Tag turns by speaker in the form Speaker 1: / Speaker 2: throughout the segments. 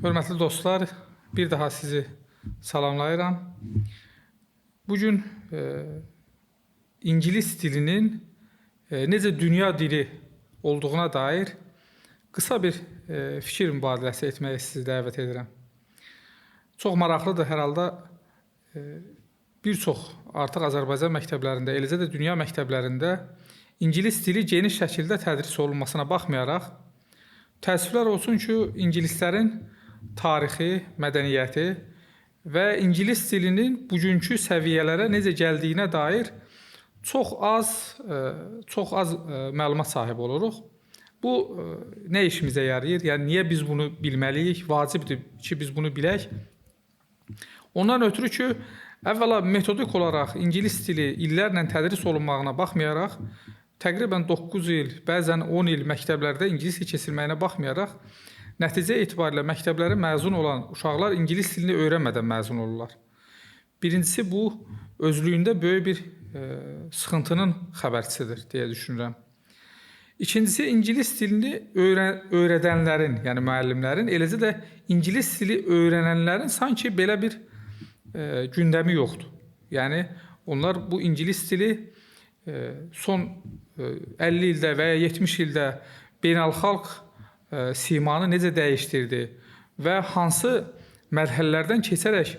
Speaker 1: Hörmətli dostlar, bir daha sizi salamlayıram. Bugün İngilis dilinin necə dünya dili olduğuna dair qısa bir fikir mübadiləsi etməyə sizi dəvət edirəm. Çox maraqlıdır hər halda bir çox artıq Azərbaycan məktəblərində, eləcə də dünya məktəblərində İngilis dili geniş şəkildə tədris olunmasına baxmayaraq, təəssüflər olsun ki, ingilislərin tarixi, mədəniyyəti və ingilis dilinin bugünkü səviyyələrə necə gəldiyinə dair çox az məlumat sahibi oluruq. Bu nə işimizə yarayır? Yəni niyə biz bunu bilməliyik? Vacibdir ki, biz bunu bilək. Ondan ötürü ki, əvvəla metodik olaraq ingilis dili illərlə tədris olunmağına baxmayaraq, təqribən 9 il, bəzən 10 il məktəblərdə ingilis dili keçirilməyinə baxmayaraq, nəticə etibarilə məktəblərə məzun olan uşaqlar ingilis dilini öyrənmədən məzun olurlar. Birincisi, bu özlüyündə böyük bir sıxıntının xəbərçisidir deyə düşünürəm. İkincisi, ingilis dilini öyrədənlərin, yəni müəllimlərin, eləcə də ingilis dili öyrənənlərin sanki belə bir gündəmi yoxdur. Yəni, onlar bu ingilis dili son 50 ildə və ya 70 ildə beynəlxalq simanı necə dəyişdirdi və hansı mərhələlərdən keçərək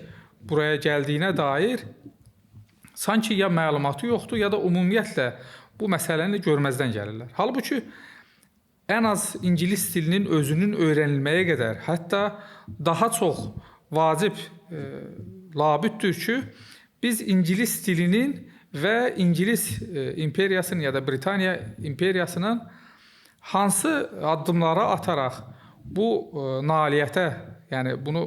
Speaker 1: buraya gəldiyinə dair sanki ya məlumatı yoxdur, ya da ümumiyyətlə bu məsələni görməzdən gəlirlər. Halbuki, ən az ingilis dilinin özünün öyrənilməyə qədər, hətta daha çox vacib, labüddür ki, biz ingilis dilinin və İngilis imperiyasının ya da Britaniya imperiyasının hansı addımlara ataraq bu nailiyyətə, yəni bunu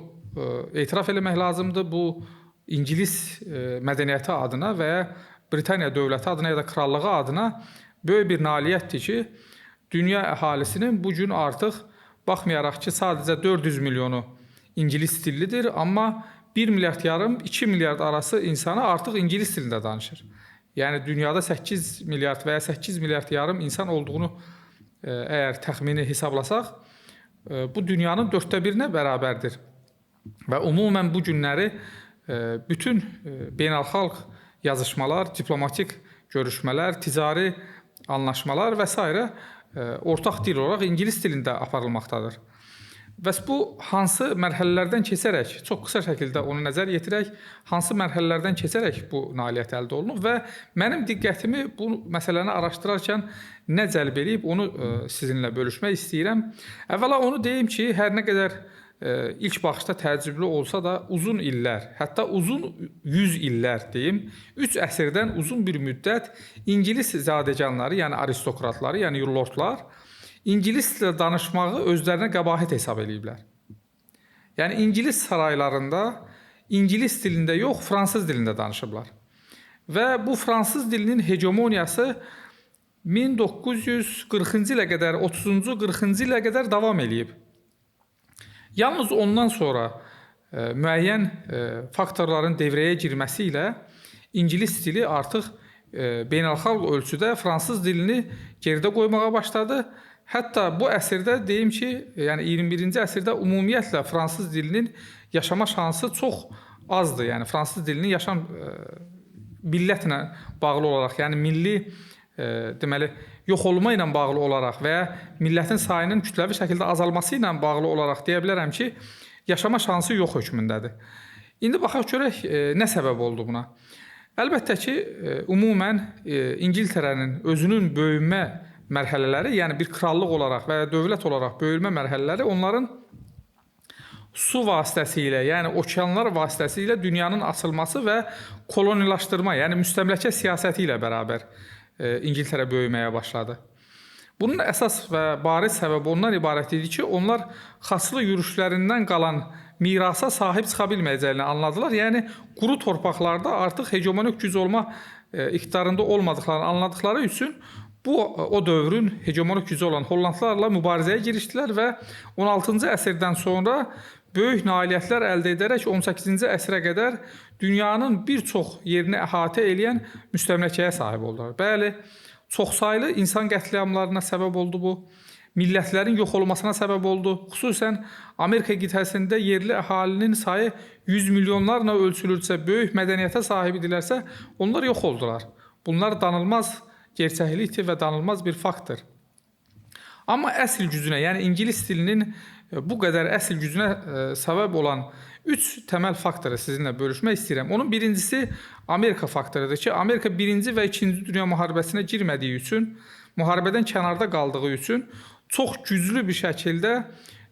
Speaker 1: etiraf eləmək lazımdır, bu İngilis mədəniyyəti adına və ya Britaniya dövləti adına ya da krallığı adına böyük bir nailiyyətdir ki, dünya əhalisinin bugün artıq baxmayaraq ki, sadəcə 400 milyonu İngilis dillidir, amma 1 milyard yarım, 2 milyard arası insanı artıq İngilis dilində danışır. Yəni, dünyada 8 milyard və ya 8 milyard yarım insan olduğunu əgər təxmini hesablasaq, bu dünyanın 1/4-nə bərabərdir. Və umumən bu günləri bütün beynəlxalq yazışmalar, diplomatik görüşmələr, ticari anlaşmalar və s. Ortaq dil olaraq İngilis dilində aparılmaqdadır. Bəs bu hansı mərhələlərdən keçərək, çox qısa şəkildə onu nəzər yetirək, hansı mərhələlərdən keçərək bu nailiyyət əldə olunub və mənim diqqətimi bu məsələni araşdırarkən nə cəlb edib, onu sizinlə bölüşmək istəyirəm. Əvvəla onu deyim ki, hər nə qədər ilk baxışda təəccüblü olsa da uzun illər, hətta uzun 100 illər deyim, 3 əsrdən uzun bir müddət İngilis zadəganları, yəni aristokratları, yəni lordlar, İngilis dilində danışmağı özlərinə qəbahət hesab ediblər. Yəni, İngilis saraylarında İngilis dilində yox, fransız dilində danışıblar. Və bu fransız dilinin hegemoniyası 1940-cı ilə qədər, 30-cu, 40-cı ilə qədər davam edib. Yalnız ondan sonra müəyyən faktorların devrəyə girməsi ilə İngilis dili artıq beynəlxalq ölçüdə fransız dilini geridə qoymağa başladı. Hətta bu əsrdə deyim ki, yəni 21-ci əsrdə ümumiyyətlə fransız dilinin yaşama şansı çox azdır. Yəni fransız dilinin yaşam millətlə bağlı olaraq, yəni milli deməli yox olma ilə bağlı olaraq və ya millətin sayının kütləvi şəkildə azalması ilə bağlı olaraq deyə bilərəm ki, yaşama şansı yox hökmündədir. İndi baxaq görək nə səbəb oldu buna. Əlbəttə ki, ümumən İngiltərənin özünün böyümə mərhələləri, yəni bir krallıq olaraq və ya dövlət olaraq böyümə mərhələləri onların su vasitəsilə, yəni okeanlar vasitəsilə dünyanın açılması və kolonilaşdırma, yəni müstəmləkə siyasəti ilə bərabər İngiltərə böyüməyə başladı. Bunun əsas və bariz səbəbi ondan ibarət idi ki, onlar xaslı yürüşlərindən qalan mirasa sahib çıxa bilməyəcəyini anladılar. Yəni, quru torpaqlarda artıq hegemonik güc olma iqtidarında olmadıqlarını anladıqları üçün o dövrün hegemonik gücü olan Hollandlarla mübarizəyə girişdilər və 16-cı əsrdən sonra böyük nailiyyətlər əldə edərək 18-ci əsrə qədər dünyanın bir çox yerini əhatə edən müstəmləkəyə sahib oldular. Bəli, çoxsaylı insan qətliamlarına səbəb oldu bu. millətlərin yox olmasına səbəb oldu. Xüsusən Amerika qitəsində yerli əhalinin sayı 100 milyonlarla ölçülürsə, böyük mədəniyyətə sahib idilərsə, onlar yox oldular. Bunlar danılmaz gerçəklikdir və danılmaz bir faktdır. Amma əsl gücünə, yəni ingilis dilinin bu qədər əsl gücünə səbəb olan 3 təməl faktoru sizinlə bölüşmək istəyirəm. Onun birincisi Amerika faktorudur ki, Amerika 1-ci və 2-ci Dünya müharibəsinə girmədiyi üçün, müharibədən kənarda qaldığı üçün çox güclü bir şəkildə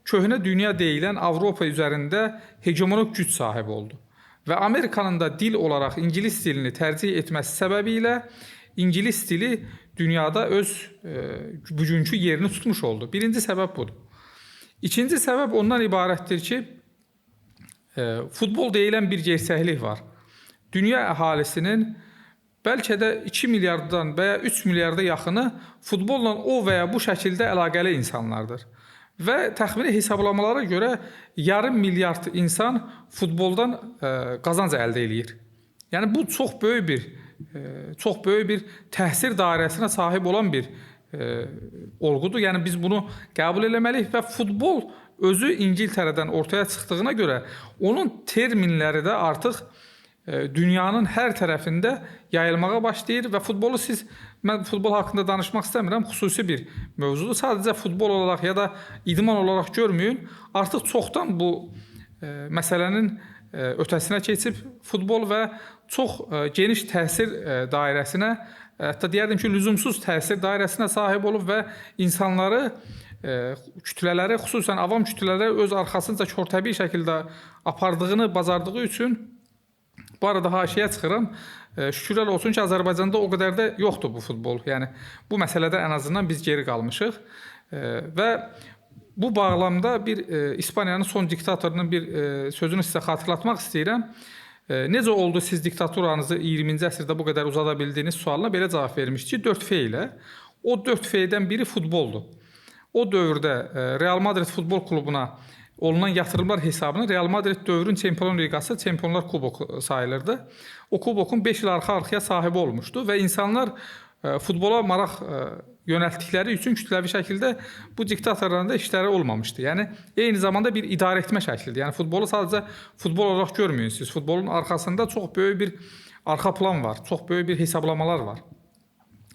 Speaker 1: köhnə dünya deyilən Avropa üzərində hegemonik güc sahibi oldu. Və Amerikanın da dil olaraq ingilis dilini tərcih etməsi səbəbilə ingilis dili dünyada öz bugünkü yerini tutmuş oldu. Birinci səbəb budur. İkinci səbəb ondan ibarətdir ki, futbol deyilən bir gerçəklik var. Dünya əhalisinin bəlkə də 2 milyarddan və ya 3 milyarda yaxını futbolla o və ya bu şəkildə əlaqəli insanlardır. Və təxmini hesablamalara görə yarım milyard insan futboldan qazanc əldə eləyir. Yəni bu çox böyük bir təsir dairəsinə sahib olan bir olğudur. Yəni biz bunu qəbul etməliyik və futbol özü İngiltərədən ortaya çıxdığına görə onun terminləri də artıq dünyanın hər tərəfində yayılmağa başlayır və mən futbol haqqında danışmaq istəmirəm, xüsusi bir mövzudur. Sadəcə futbol olaraq ya da idman olaraq görməyin, artıq çoxdan bu məsələnin ötəsinə keçib futbol və çox geniş təsir dairəsinə, hətta deyərdim ki, lüzumsuz təsir dairəsinə sahib olub və insanları, kütlələri, xüsusən avam kütlələri öz arxasınca körtəbii şəkildə apardığını bacardığı üçün bu arada haşiyə çıxıram. Şükürlər olsun ki, Azərbaycanda o qədər də yoxdur bu futbol. Yəni bu məsələdə ən azından biz geri qalmışıq. Və bu bağlamda İspaniyanın son diktatorunun bir sözünü sizə xatırlatmaq istəyirəm. Necə oldu siz diktaturanızı 20-ci əsrdə bu qədər uzada bildiyiniz sualına belə cavab vermişdi ki, 4 F ilə. O 4 F-dən biri futboldur. O dövrdə Real Madrid futbol klubuna olunan yatırımlar hesabına Real Madrid dövrün Çempionlar Liqası Çempionlar Kuboku sayılırdı. O kubokun 5 il arxa-arxaya sahibi olmuşdu və insanlar futbola maraq yönəltdikləri üçün kütləvi şəkildə bu diktatorların da işləri olmamışdı. Yəni eyni zamanda bir idarə etmə şəklidir. Yəni futbolu sadəcə futbol olaraq görməyin siz. Futbolun arxasında çox böyük bir arxa plan var, çox böyük bir hesablamalar var.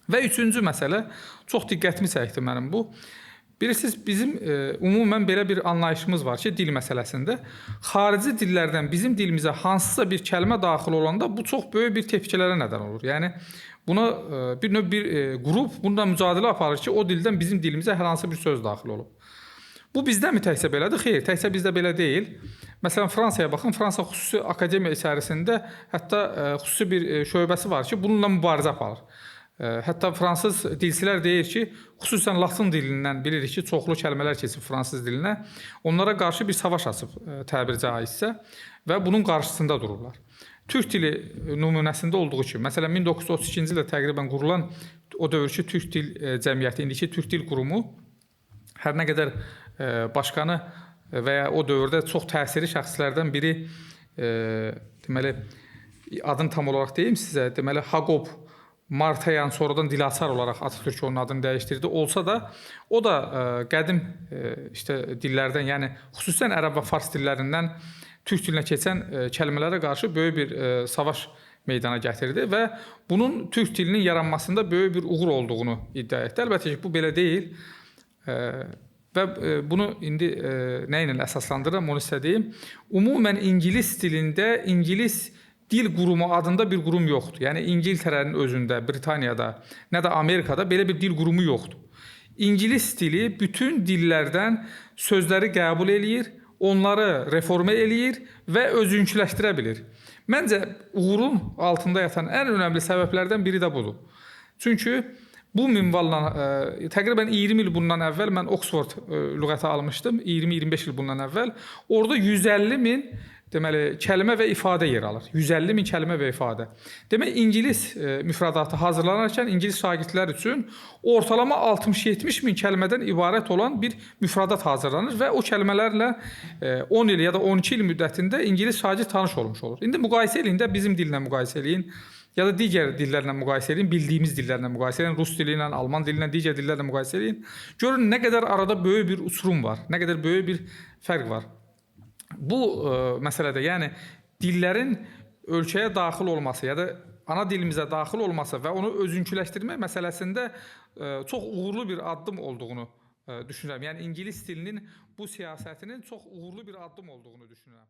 Speaker 1: Və üçüncü məsələ, çox diqqətimi çəkdi mənim bu. Bilirsiniz, bizim ümumən belə bir anlayışımız var ki, dil məsələsində xarici dillərdən bizim dilimizə hansısa bir kəlmə daxil olanda bu çox böyük bir tepkilərə nədən olur. Yəni buna bir qrup bundan mücadilə aparır ki, o dildən bizim dilimizə hər hansı bir söz daxil olub. Bu bizdə mi təkcə belədir? Xeyr, təkcə bizdə belə deyil. Məsələn, Fransaya baxın, Fransa xüsusi akademiya içərisində hətta xüsusi bir şöbəsi var ki, bununla mübarizə aparır. Hətta fransız dilçilər deyir ki, xüsusən latın dilindən bilirik ki, çoxlu kəlmələr keçib fransız dilinə. Onlara qarşı bir savaş açıb təbir caizsə və bunun qarşısında dururlar. Türk dili nümunəsində olduğu kimi, məsələn 1932-ci ildə təqribən qurulan o dövrki Türk dil cəmiyyəti, indiki Türk dil qurumu hər nə qədər başqanı və ya o dövrdə çox təsirli şəxslərdən biri, deməli adını tam olaraq deyim sizə, deməli Haqob Martayan sonradan Dilaçar olaraq Atatürk onun adını dəyişdirdi. Olsa da o da qədim dillərdən, yəni xüsusən ərəb və fars dillərindən türk dilinə keçən kəlmələrə qarşı böyük bir savaş meydana gətirdi və bunun türk dilinin yaranmasında böyük bir uğur olduğunu iddia etdi. Əlbəttə ki, bu belə deyil və bunu indi nə ilə əsaslandırıram, onu sizə deyim. Ümumən ingilis dilində ingilis dil qurumu adında bir qurum yoxdur. Yəni İngiltərənin özündə, Britaniyada, nə də Amerikada belə bir dil qurumu yoxdur. İngilis dili bütün dillərdən sözləri qəbul eləyir, onları reformə eləyir və özünküləşdirə bilir. Məncə uğurun altında yatan ən önəmli səbəblərdən biri də budur. Çünki bu minvalla təqribən 20 il bundan əvvəl mən Oxford lüğəti almışdım, 20-25 il bundan əvvəl. Orada 150 min deməli, kəlmə və ifadə yer alır. 150 min kəlmə və ifadə. Demək, İngilis müfrədatı hazırlanarkən İngilis şagirdlər üçün ortalama 60-70 min kəlmədən ibarət olan bir müfrədat hazırlanır və o kəlmələrlə 10 il ya da 12 il müddətində İngilis şagird tanış olmuş olur. İndi müqayisə eləyin də bizim dillə müqayisə eləyin. ya da digər dillərlə müqayisə edin, bildiyimiz dillərlə müqayisə edin, rus dili ilə, alman dili ilə, digər dillərlə müqayisə edin. Görün nə qədər arada böyük bir uçurum var, nə qədər böyük bir fərq var. Bu məsələdə, yəni dillərin ölkəyə daxil olması ya da ana dilimizə daxil olması və onu özünküləşdirmə məsələsində çox uğurlu bir addım olduğunu düşünürəm. Yəni ingilis dilinin bu siyasətinin çox uğurlu bir addım olduğunu düşünürəm.